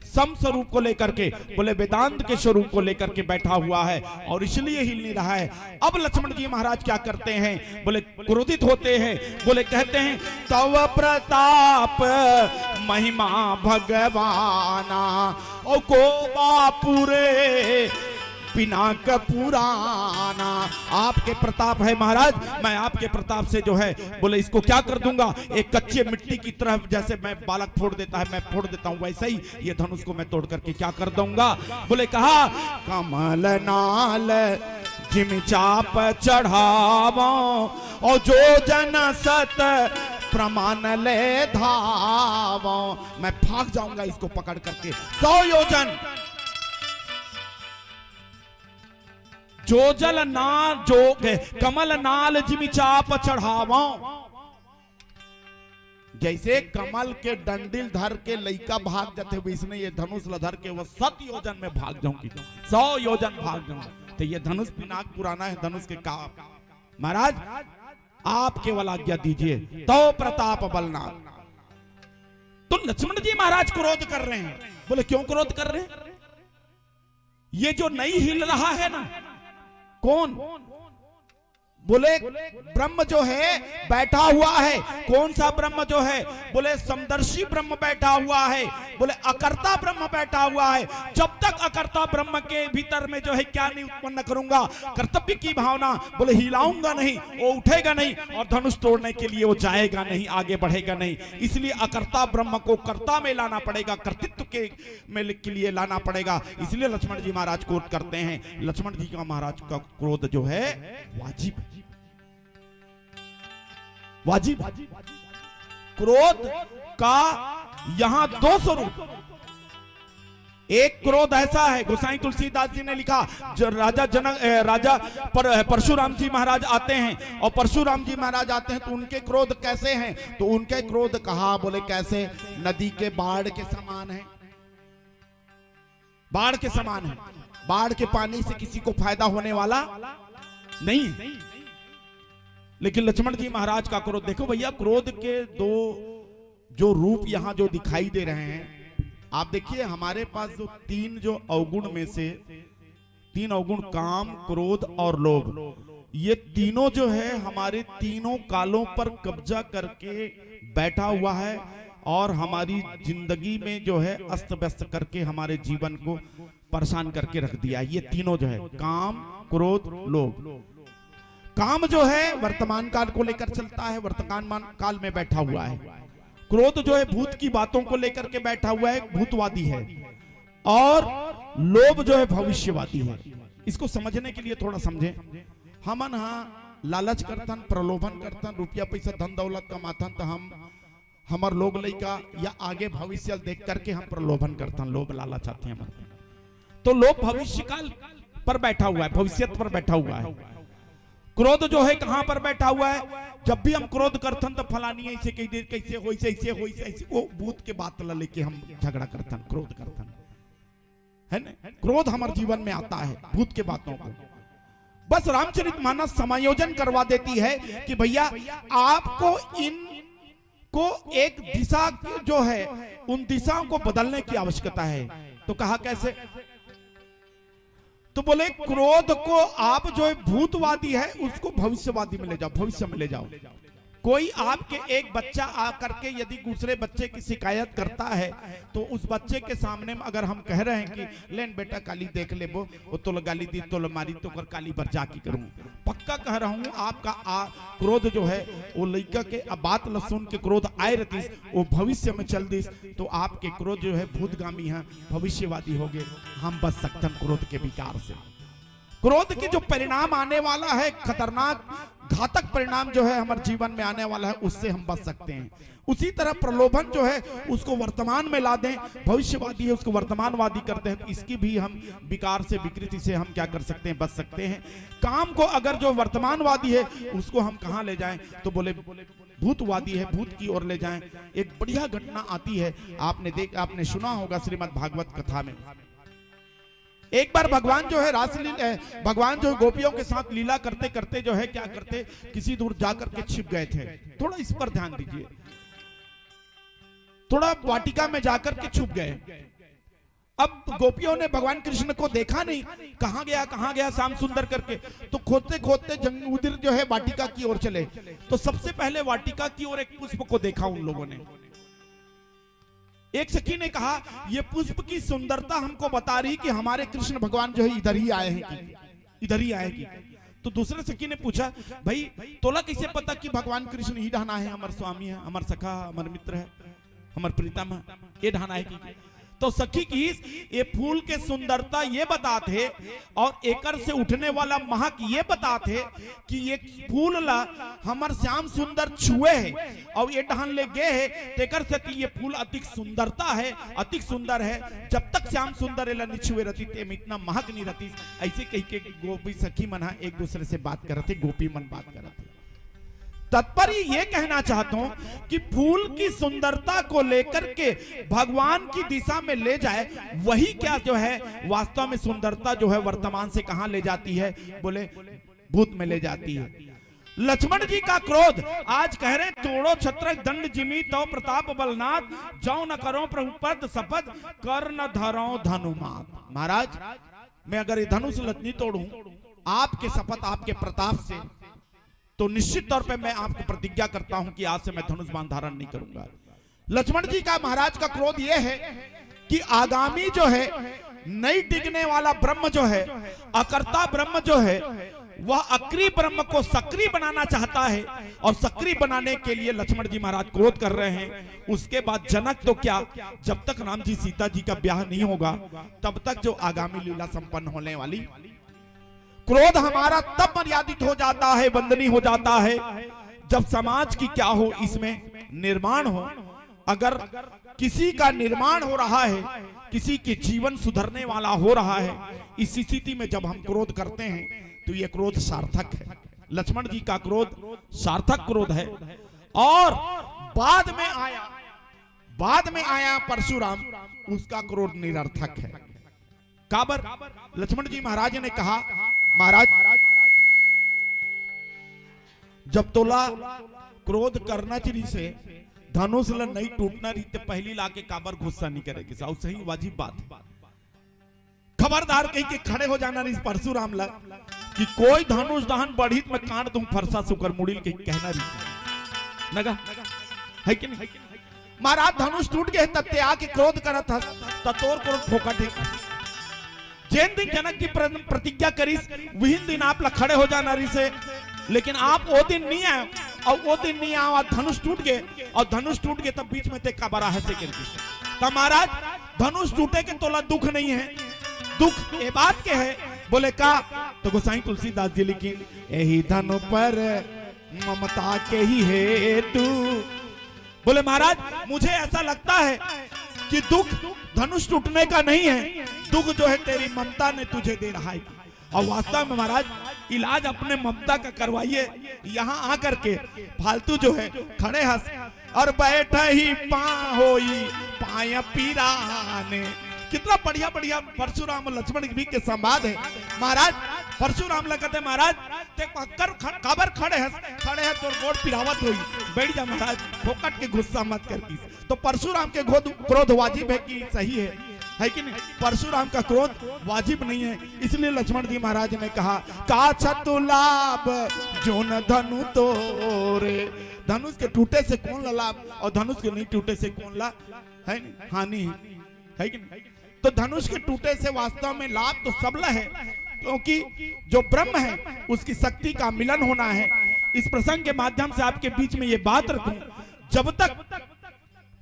सम स्वरूप को लेकर के, बोले वेदांत के स्वरूप को लेकर के बैठा हुआ है, और इसलिए हिल नहीं रहा है। अब लक्ष्मण जी महाराज क्या करते हैं? बोले क्रोधित होते हैं, बोले कहते हैं तव प्रताप महिमा भगवाना, ओ को बापुरे पिनाक पुराना। आपके प्रताप है महाराज, मैं आपके प्रताप से जो है बोले इसको क्या कर दूंगा? एक कच्चे मिट्टी की तरह जैसे मैं बालक फोड़ देता है, मैं फोड़ देता हूं, वैसे ही ये धनुष को मैं तोड़ करके क्या कर दूंगा? बोले कहा कमल नाल जिम चाप चढ़ावो, और जो जन सत प्रमाण ले धावो। मैं भाग जाऊंगा इसको पकड़ करके 100 योजन। जो जल नाल, जो कमल नाल जिमि चाप चढ़ावो, जैसे कमल के डंडिल धर के लइका भाग जाते हुए, इसने ये धनुष धर के वो 7 योजन में भाग जाऊंगी, 100 योजन भाग जाऊंगा। तो ये धनुष पिनाक पुराना है, धनुष के का महाराज आप केवल आज्ञा दीजिए, तो प्रताप बलनाथ। तो लक्ष्मण जी महाराज क्रोध कर रहे हैं। बोले क्यों क्रोध कर रहे हैं? ये जो नहीं हिल रहा है ना, कौन? बोले ब्रह्म जो है बैठा हुआ है। कौन सा ब्रह्म जो है? बोले समदर्शी ब्रह्म बैठा हुआ है, बोले अकर्ता ब्रह्म बैठा हुआ है। जब तक अकर्ता ब्रह्म के भीतर में जो है क्या नहीं उत्पन्न करूंगा, कर्तव्य की भावना, बोले हिलाऊंगा नहीं, वो उठेगा नहीं, और धनुष तोड़ने के लिए वो जाएगा नहीं, आगे बढ़ेगा नहीं। इसलिए अकर्ता ब्रह्म को कर्ता में लाना पड़ेगा, कर्तृत्व के लिए लाना पड़ेगा। इसलिए लक्ष्मण जी महाराज क्रोध करते हैं। लक्ष्मण जी का महाराज का क्रोध जो है वाजिब, वाजिब। क्रोध का यहां 2 स्वरूप। एक क्रोध ऐसा है, गोसाई तुलसीदास जी ने लिखा, जो राजा परशुराम जी महाराज आते हैं, और परशुराम जी महाराज आते हैं तो उनके क्रोध कैसे हैं? तो उनके क्रोध कहा, बोले कैसे? नदी के बाढ़ के समान है, बाढ़ के समान है। बाढ़ के पानी से किसी को फायदा होने वाला नहीं है। लेकिन लक्ष्मण जी महाराज का क्रोध देखो भैया, क्रोध के 2 जो रूप यहां जो दिखाई दे रहे हैं, आप देखिए हमारे पास जो 3 जो अवगुण में से 3 अवगुण, काम, क्रोध और लोभ, ये तीनों जो है हमारे तीनों कालों पर कब्जा करके बैठा हुआ है, और हमारी जिंदगी में जो है अस्त व्यस्त करके हमारे जीवन को परेशान करके रख दिया। ये तीनों जो है काम, क्रोध, लोभ। काम जो है वर्तमान काल को लेकर चलता है, वर्तमान काल में बैठा हुआ है। क्रोध जो है भूत की बातों को लेकर के बैठा हुआ है, भूतवादी है। और लोभ जो है भविष्यवादी है। इसको समझने के लिए थोड़ा समझें। हमन लालच करतन, प्रलोभन करतन, रुपया पैसा धन दौलत कमातन, तो हम हमार लोग लइका या आगे भविष्य देख करके हम प्रलोभन करतन, लोभ लालच आते हैं। तो लोभ भविष्य काल पर बैठा हुआ है, भविष्य पर बैठा हुआ है। क्रोध जो है कहां पर बैठा हुआ है? जब भी हम क्रोध करतन तो फलानी ऐसे कई देर कैसे हो, ऐसे हो, ऐसे वो भूत के बात लेके हम झगड़ा करतन, क्रोध करतन। है ना, क्रोध हमारे जीवन में आता है भूत के बातों को। बस रामचरितमानस समायोजन करवा देती है कि भैया आपको इनको एक दिशा जो है उन दिशाओं को बदलने की आवश्यकता है। तो कहा कैसे? तो बोले क्रोध को आप जो भूतवादी है उसको भविष्यवादी में ले जाओ, भविष्य में ले जाओ। कोई आपके एक बच्चा आकर के यदि दूसरे बच्चे की शिकायत करता है तो उस बच्चे के सामने में अगर हम कह रहे हैं कि लेन बेटा काली देख ले, वो तो गाली दी तो मारी तो कर काली पर जा की करूं, पक्का कह रहा हूं आपका क्रोध जो है वो लड़का के बात ल सुन के क्रोध आए रहती वो भविष्य में चल दी तो आपके क्रोध जो है भूतगामी है, भविष्यवादी हो गए। हम बच सकते हैं क्रोध के विकार से। क्रोध के जो परिणाम आने वाला है, खतरनाक घातक परिणाम जो है हमारे जीवन में आने वाला है, उससे हम बच सकते हैं। उसी तरह प्रलोभन जो है उसको वर्तमान में ला दें, भविष्यवादी है उसको वर्तमानवादी करते हैं, तो इसकी भी हम विकार से, विकृति से हम क्या कर सकते हैं, बच सकते हैं। काम को अगर जो वर्तमानवादी है उसको हम कहां ले जाएं, तो बोले भूतवादी है, भूत की ओर ले जाएं। एक बढ़िया घटना आती है, आपने सुना होगा श्रीमद् भागवत कथा में। एक बार भगवान जो है रासलीला, भगवान जो गोपियों के साथ लीला करते करते जो है क्या करते, किसी दूर जाकर के छिप गए थे। थोड़ा इस पर ध्यान दीजिए, थोड़ा वाटिका में जाकर के छुप गए। अब गोपियों ने भगवान कृष्ण को देखा नहीं, कहां गया श्याम सुंदर करके, तो खोदते खोदते उधर जो है वाटिका की ओर चले। तो सबसे पहले वाटिका की ओर एक पुष्प को देखा उन लोगों ने। एक सखी ने कहा ये पुष्प की सुंदरता हमको बता रही कि हमारे कृष्ण भगवान जो है इधर ही आए हैं कि इधर ही आएगी। तो दूसरे सखी ने पूछा भाई तोला कैसे पता कि भगवान कृष्ण ही ढाना है, हमारे स्वामी है, हमारे सखा, हमारे मित्र है, हमारे प्रीतम है, ये ढाना है कि? तो सखी की ये फूल के सुंदरता ये बताते और एकर से उठने वाला महक ये बताते कि ये फूल ला हमार श्याम सुंदर छुए है और ये ढान ले गए है, तेकर से कि ये फूल अधिक सुंदरता है, अधिक सुंदर है। जब तक श्याम सुंदर एला नहीं छुए रहती ते में इतना महक नहीं रहती। ऐसे कह के गोपी सखी मन एक दूसरे से बात करते, गोपी मन बात करते। तात्पर्य ये कहना चाहता हूं कि फूल की सुंदरता को लेकर के भगवान की दिशा में ले जाए, वही क्या जो है वास्तव में सुंदरता जो है वर्तमान से कहां ले जाती है, बोले भूत में ले जाती है। लक्ष्मण जी का क्रोध आज कह रहे तोड़ो छत्र दंड जिमी तो प्रताप बलनाथ, जाओ न करो प्रभुपद शपथ कर न धरो धनुमात। महाराज मैं अगर ये धनुष नहीं तोड़ूं आपके शपथ, आपके प्रताप से, तो निश्चित तौर पे मैं आपको प्रतिज्ञा करता हूं कि आज से मैं धनुष बाण धारण नहीं करूंगा। लक्ष्मण जी का महाराज का क्रोध यह है कि आगामी जो है नहीं टिकने वाला ब्रह्म जो है, अकर्ता ब्रह्म जो है, वह अक्री ब्रह्म को सक्रिय बनाना चाहता है और सक्रिय बनाने के लिए लक्ष्मण जी महाराज क्रोध कर रहे हैं। उसके बाद जनक तो क्या, जब तक राम जी सीता जी का ब्याह नहीं होगा तब तक जो आगामी लीला संपन्न होने वाली। क्रोध हमारा तब मर्यादित हो जाता है, वंदनीय हो जाता है, जब समाज की क्या हो, इसमें निर्माण हो। अगर किसी का निर्माण हो रहा है, किसी के जीवन सुधरने वाला हो रहा है, इस स्थिति में जब हम क्रोध करते हैं तो यह क्रोध सार्थक है। लक्ष्मण जी का क्रोध सार्थक क्रोध है। और बाद में आया परशुराम, उसका क्रोध निरर्थक है। काबर लक्ष्मण जी महाराज ने कहा महाराज जब तोला क्रोध करना चाहिए से धनुष ला नहीं टूटना रही तो पहली लाके काबर गुस्सा नहीं करेगी, साहब सही वाजिब बात। खबरदार कहीं के खड़े हो जाना नहीं परशुराम ला कि कोई धनुष दहन बढ़ी में काट दूं फरसा सुकर मुड़िल के कहना रही नगा है कि नहीं। महाराज धनुष टूट गए तब ते आके क्रोध करा था तोर क्रोध फोकट है। जिन दिन जनक की प्रतिज्ञा करीस वही दिन आप ला खड़े हो जाना रही से, लेकिन आप वो दिन नहीं आए और वो दिन नहीं आया, धनुष टूट गए और धनुष टूट गए तब बीच में ते काबरा है से तो महाराज धनुष टूटे के तोला दुख नहीं है, दुख ये बात के है। बोले का तो गोसाई तुलसीदास जी लेकिन यही धनु पर ममता के ही है तू। बोले महाराज मुझे ऐसा लगता है कि दुख धनुष टूटने का नहीं है, दुख जो है तेरी ममता ने तुझे दे रहा है। और वास्तव में महाराज इलाज अपने ममता का करवाइए, यहाँ आकर के फालतू जो है खड़े हंस और बैठा ही पा होई पाया पीराने कितना बढ़िया बढ़िया परशुराम और लक्ष्मण भी के संवाद है। महाराज परशुराम लगते महाराज ते काबर खड़े है तो गोड़ पिरावत हुई, बैठ जा महाराज, फोकट के गुस्सा मत कर। तो परशुराम के क्रोध वाजिब है कि सही है कि नहीं? परशुराम का क्रोध वाजिब नहीं है, इसलिए लक्ष्मण जी महाराज ने कहा का छतुलाभ जोन धनु तोरे, धनुष के टूटे से कौन ला लाभ और धनुष के नहीं टूटे से कौन ला है नहीं हानि है कि नहीं? तो धनुष के टूटे से वास्तव में लाभ तो सबला है, क्योंकि जो ब्रह्म है उसकी शक्ति का मिलन होना है। इस प्रसंग के माध्यम से आपके बीच में ये बात रखूं, जब तक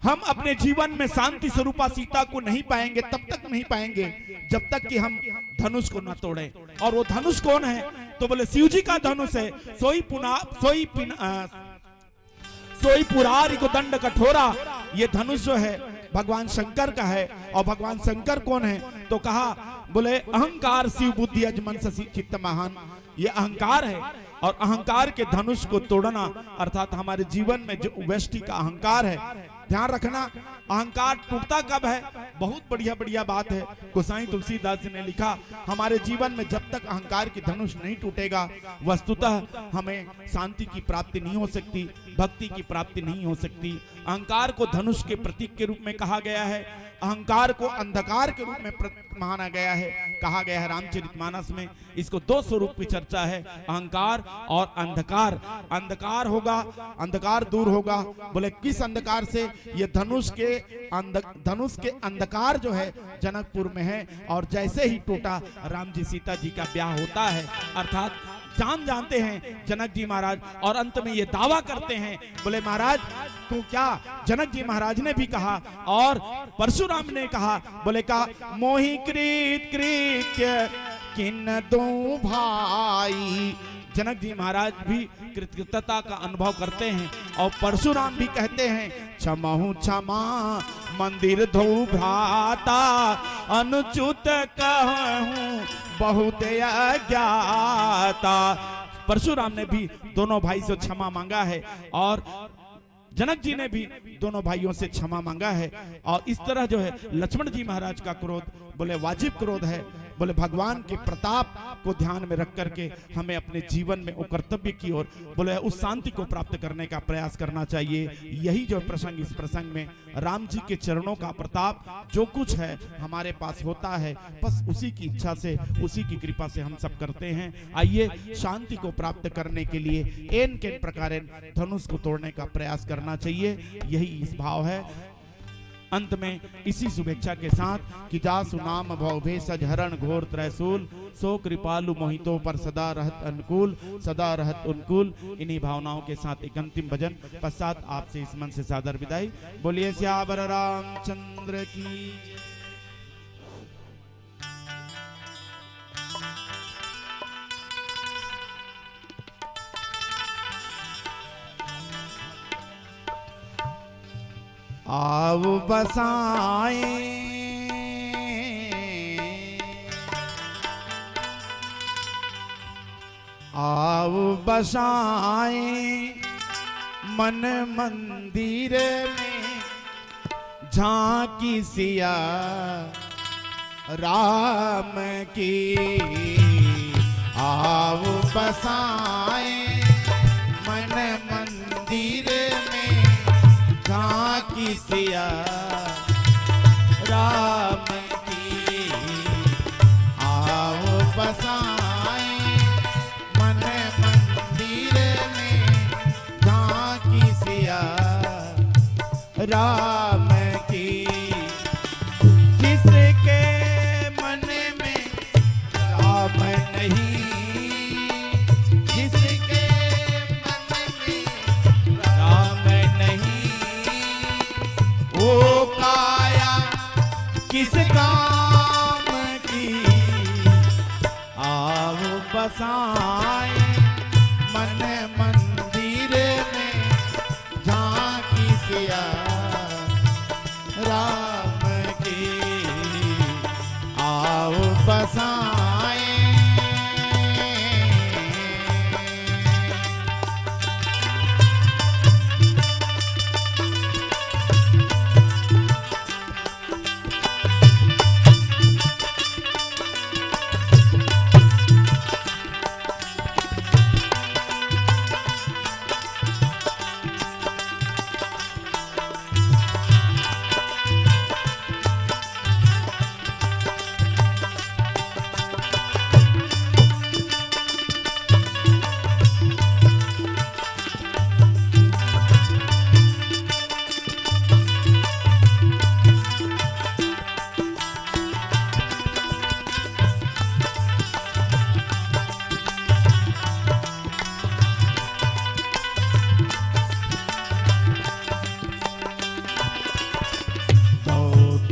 हम अपने जीवन में शांति स्वरूपा सीता को नहीं पाएंगे तब तक नहीं पाएंगे जब तक कि हम धनुष को न तोड़े। और वो धनुष कौन है? तो बोले शिव जी का धनुष है। सोई पुरारी को दंड कठोरा, ये धनुष जो है भगवान शंकर का है। और भगवान शंकर कौन है? तो कहा बोले अहंकार शिव बुद्धि अजमन शशि चित्त महान, ये अहंकार है। और अहंकार के धनुष को तोड़ना अर्थात हमारे जीवन में जो व्यष्टि का अहंकार है, ध्यान रखना अहंकार टूटता कब है? बहुत बढ़िया बढ़िया बात है। गोसाई तुलसीदास जी ने लिखा हमारे जीवन में जब तक अहंकार की धनुष नहीं टूटेगा वस्तुतः हमें शांति की प्राप्ति नहीं हो सकती, भक्ति की प्राप्ति नहीं हो सकती। अहंकार को धनुष के प्रतीक के रूप में कहा गया है, अहंकार को अंधकार के रूप में माना गया है, कहा गया है रामचरितमानस में। इसको दो स्वरूप की चर्चा है, अहंकार और अंधकार। अंधकार होगा, अंधकार दूर होगा, बोले किस अंधकार से? ये धनुष के अंधकार जो है जनकपुर में है। और जैसे ही टूटा राम जी सीता जी का ब्याह होता है, अर्थात जानते हैं जनक जी महाराज, और अंत में ये दावा करते हैं बोले महाराज तो क्या जनक जी महाराज ने भी कहा और परशुराम ने कहा, बोले का मोहि कृत्य किन दो भाई। जनक जी महाराज भी कृतज्ञता का अनुभव करते हैं और परशुराम भी कहते हैं क्षमाहु क्षमा मंदिर धो भ्राता अनुच्युत कहूं बहुत अज्ञाता। परशुराम ने भी दोनों भाई से क्षमा मांगा है और जनक जी ने भी दोनों भाइयों से क्षमा मांगा है। और इस तरह जो है लक्ष्मण जी महाराज का क्रोध बोले वाजिब क्रोध है, बोले भगवान के प्रताप को ध्यान में रख करके हमें अपने जीवन में वो कर्तव्य की ओर बोले उस शांति को प्राप्त करने का प्रयास करना चाहिए। यही जो प्रसंग, इस प्रसंग में राम जी के चरणों का प्रताप जो कुछ है हमारे पास होता है, बस उसी की इच्छा से, उसी की कृपा से हम सब करते हैं। आइए शांति को प्राप्त करने के लिए एन के प्रकार धनुष को तोड़ने का प्रयास करना चाहिए, यही इस भाव है। अंत में इसी शुभेच्छा के साथ कि जासु नाम भवभे सजहरण घोर त्रैसूल, सो कृपालु मोहितों पर सदा रहत अनुकूल, सदा रहत अनुकूल। इन्हीं भावनाओं के साथ एक अंतिम भजन पश्चात आपसे इस मन से सादर विदाई। बोलिए सियावर रामचंद्र की। आओ बसाए आओ बसाए मन मंदिर में झांकी सिया राम की। आओ बसाए मन मंदिर में झांकी सिया राम की। आओ बसाए मन मंदिर में झांकी सिया राम की। जिसके मन में राम नहीं, जिसके मन में राम नहीं, वो काया किस काम की। आओ बसाए मन मंदिर में झांकी सिया राम की। आओ बसाए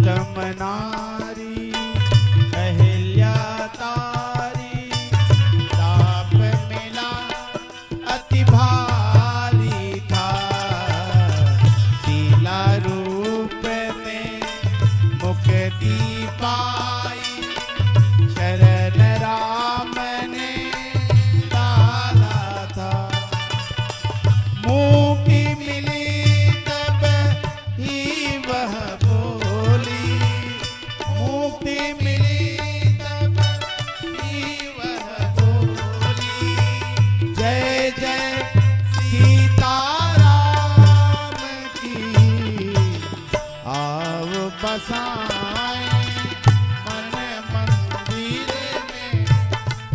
उत्तम नारी अहिल्या तारी, ताप मिला अति भारी था, शीला रूप में मुक्ति पाई, शरण राम ने डाला था। मुक्ति मिली तब ही वह बोली, मुक्ति मिली तब ही वह बोली, जय जय सीताराम की, आओ बसाएं मन मंदिर में,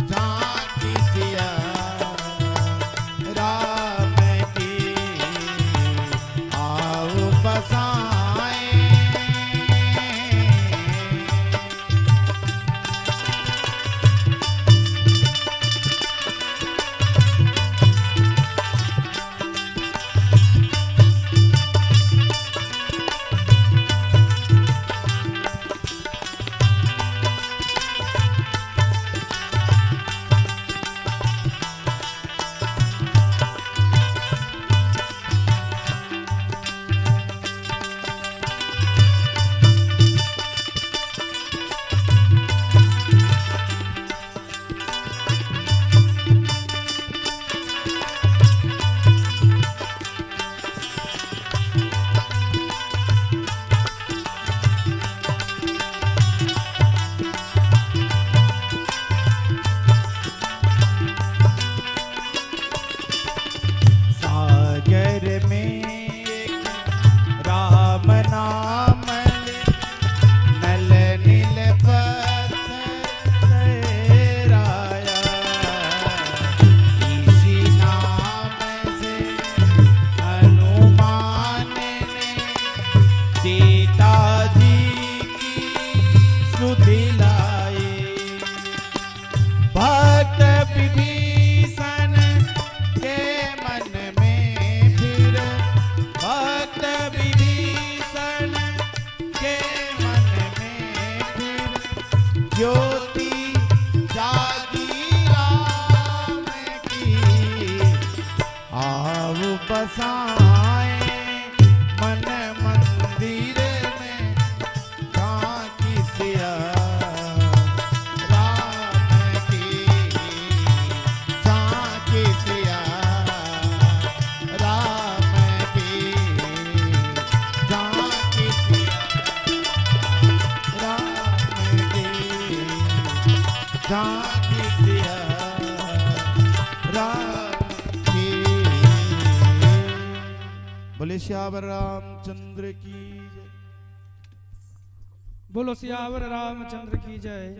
झांकी सिया राम की, आओ बसाएं। सागर में एक राम नाम ले, नल नील पत्थर लहराया, इसी नाम से हनुमान ने सीता जी की सुधि लाई, भक्त विभीषण के मन में फिर, भक्त विभीषण के मन में फिर, ज्योति जागी राम की, आओ बसाएं मन मंदिर में, झांकी सिया राम की, झांकी सिया राम की, झांकी सिया राम की, झांकी सिया राम की। बोले श्यावर रामचंद्र की जय। बोलो सियावर रामचंद्र की जय।